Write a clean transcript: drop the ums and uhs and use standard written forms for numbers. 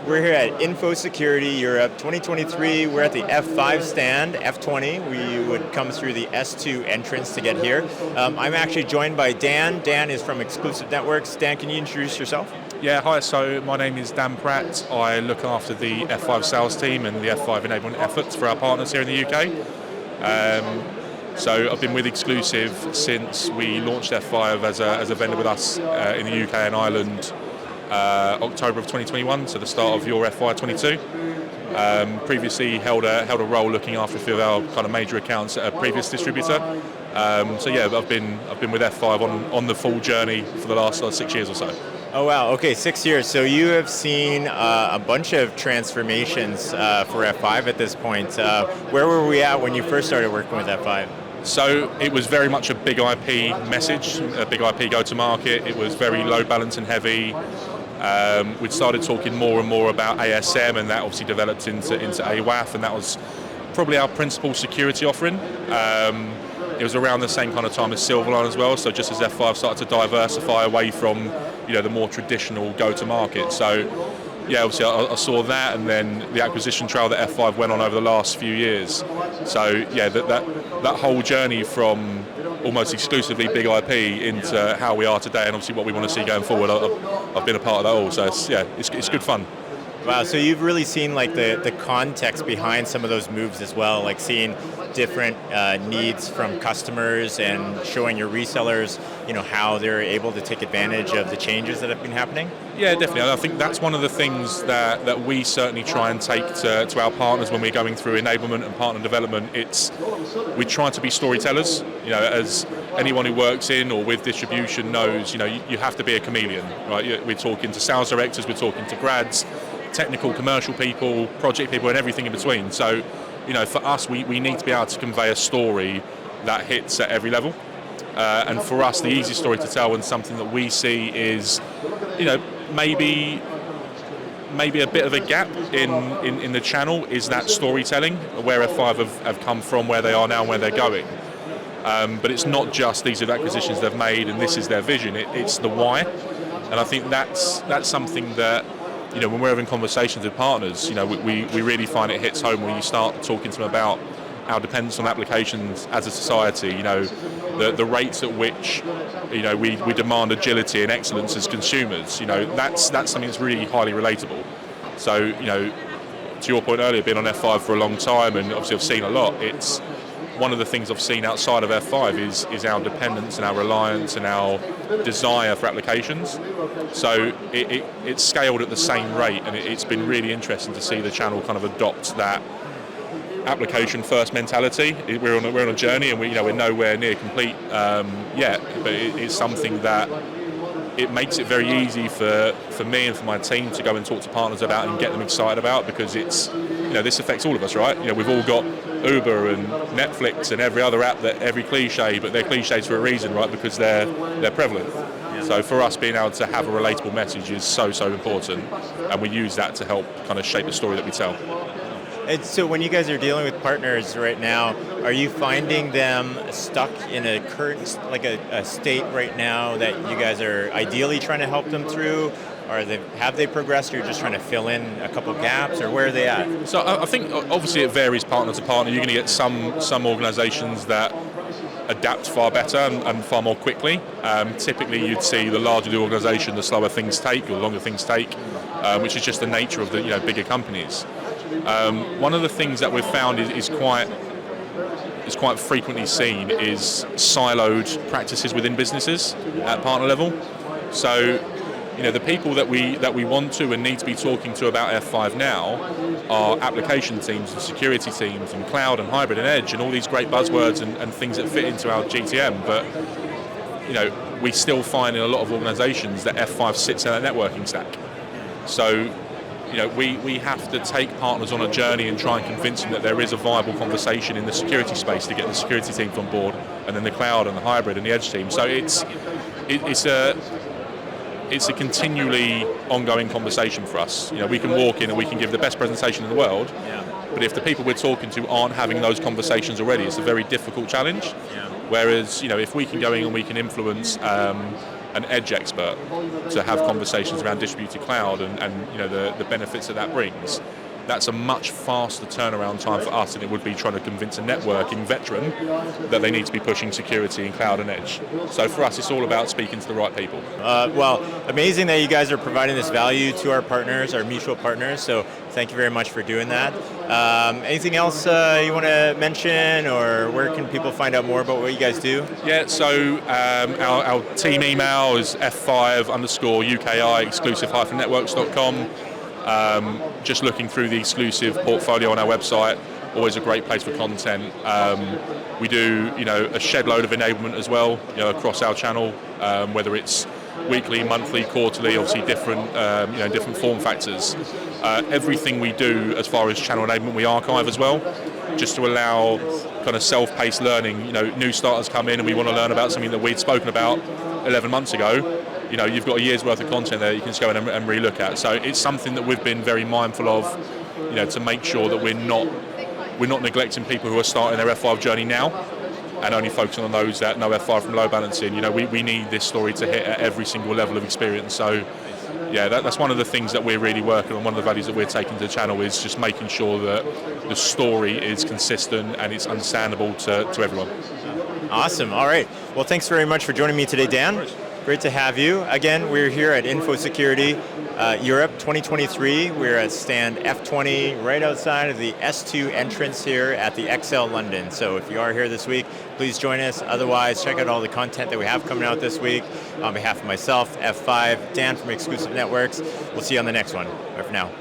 We're here at Info Security Europe 2023. We're at the F5 stand, F20. We would come through the S2 entrance to get here. I'm actually joined by Dan. Dan is from Exclusive Networks. Dan, can you introduce yourself? Yeah, hi, so my name is Dan Pratt. I look after the F5 sales team and the F5 enablement efforts for our partners here in the UK. So I've been with Exclusive since we launched F5 as a vendor with us in the UK and Ireland October of 2021, so the start of your FY 22. Previously held a role looking after a few of our kind of major accounts at a previous distributor. So yeah, I've been with F5 on the full journey for the last 6 years or so. Oh wow, okay, 6 years. So you have seen a bunch of transformations for F5 at this point. Where were we at when you first started working with F5? So it was very much a big IP message, a big IP go-to-market. It was very load balance and heavy. We'd started talking more and more about ASM, and that obviously developed into AWAF, and that was probably our principal security offering. It was around the same kind of time as Silverline as well, so just as F5 started to diversify away from the more traditional go-to-market. So yeah, obviously I saw that, and then the acquisition trail that F5 went on over the last few years. So yeah, that whole journey from almost exclusively big IP into how we are today, and obviously what we want to see going forward, I've been a part of that all. So it's good fun. Wow, so you've really seen like the context behind some of those moves as well, like seeing different needs from customers and showing your resellers, how they're able to take advantage of the changes that have been happening? Yeah, definitely. I think that's one of the things that we certainly try and take to our partners when we're going through enablement and partner development. We try to be storytellers. As anyone who works in or with distribution knows, you have to be a chameleon, right? We're talking to sales directors, we're talking to grads, technical, commercial people, project people, and everything in between. So, for us, we need to be able to convey a story that hits at every level. And for us, the easiest story to tell, and something that we see is, maybe a bit of a gap in the channel is that storytelling, where F5 have come from, where they are now, and where they're going. But it's not just these are the acquisitions they've made and this is their vision. It's the why, and I think that's something that, when we're having conversations with partners, we really find it hits home when you start talking to them about our dependence on applications as a society, the rates at which, we demand agility and excellence as consumers, that's something that's really highly relatable. So, to your point earlier, being on F5 for a long time, and obviously I've seen a lot, it's one of the things I've seen outside of F5 is our dependence and our reliance and our desire for applications. So it's scaled at the same rate, and it's been really interesting to see the channel kind of adopt that application first mentality. We're on a journey, and we're nowhere near complete yet, but it's something that it makes it very easy for me and for my team to go and talk to partners about and get them excited about, because it's this affects all of us, right? We've all got Uber and Netflix and every other app, that every cliche, but they're cliches for a reason, right? Because they're prevalent. Yeah. So for us, being able to have a relatable message is so important, and we use that to help kind of shape the story that we tell. And so when you guys are dealing with partners right now, are you finding them stuck in a current, like a state right now that you guys are ideally trying to help them through? Or have they progressed, or you're just trying to fill in a couple gaps, or where are they at? So I think obviously it varies partner to partner. You're going to get some organizations that adapt far better and far more quickly. Typically you'd see the larger the organization, the slower things take, or the longer things take, which is just the nature of the bigger companies. One of the things that we've found is quite frequently seen is siloed practices within businesses at partner level. So, the people that we want to and need to be talking to about F5 now are application teams and security teams and cloud and hybrid and edge and all these great buzzwords and things that fit into our GTM. But, we still find in a lot of organizations that F5 sits in that networking stack. So, we have to take partners on a journey and try and convince them that there is a viable conversation in the security space to get the security teams on board, and then the cloud and the hybrid and the edge team. So it's a continually ongoing conversation for us. We can walk in and we can give the best presentation in the world, but if the people we're talking to aren't having those conversations already, it's a very difficult challenge. Yeah. Whereas, if we can go in and we can influence an edge expert to have conversations around distributed cloud and you know the benefits that brings. That's a much faster turnaround time for us than it would be trying to convince a networking veteran that they need to be pushing security in cloud and edge. So for us, it's all about speaking to the right people. Well, amazing that you guys are providing this value to our partners, our mutual partners, so thank you very much for doing that. Anything else you want to mention, or where can people find out more about what you guys do? Yeah, so our team email is f5_UKI exclusive-networks.com. Just looking through the exclusive portfolio on our website, always a great place for content. We do, a shed load of enablement as well, across our channel, whether it's weekly, monthly, quarterly, obviously different, different form factors. Everything we do as far as channel enablement, we archive as well, just to allow kind of self-paced learning. New starters come in and we want to learn about something that we'd spoken about 11 months ago. You've got a year's worth of content there you can just go in and re-look at. So it's something that we've been very mindful of, to make sure that we're not neglecting people who are starting their F5 journey now and only focusing on those that know F5 from load balancing. We need this story to hit at every single level of experience. So yeah, that's one of the things that we're really working on. One of the values that we're taking to the channel is just making sure that the story is consistent and it's understandable to everyone. Awesome. All right. Well, thanks very much for joining me today, Dan. Great to have you. Again, we're here at InfoSecurity Europe 2023. We're at stand F20 right outside of the S2 entrance here at the XL London. So if you are here this week, please join us. Otherwise, check out all the content that we have coming out this week. On behalf of myself, F5, Dan from Exclusive Networks, we'll see you on the next one. Bye for now.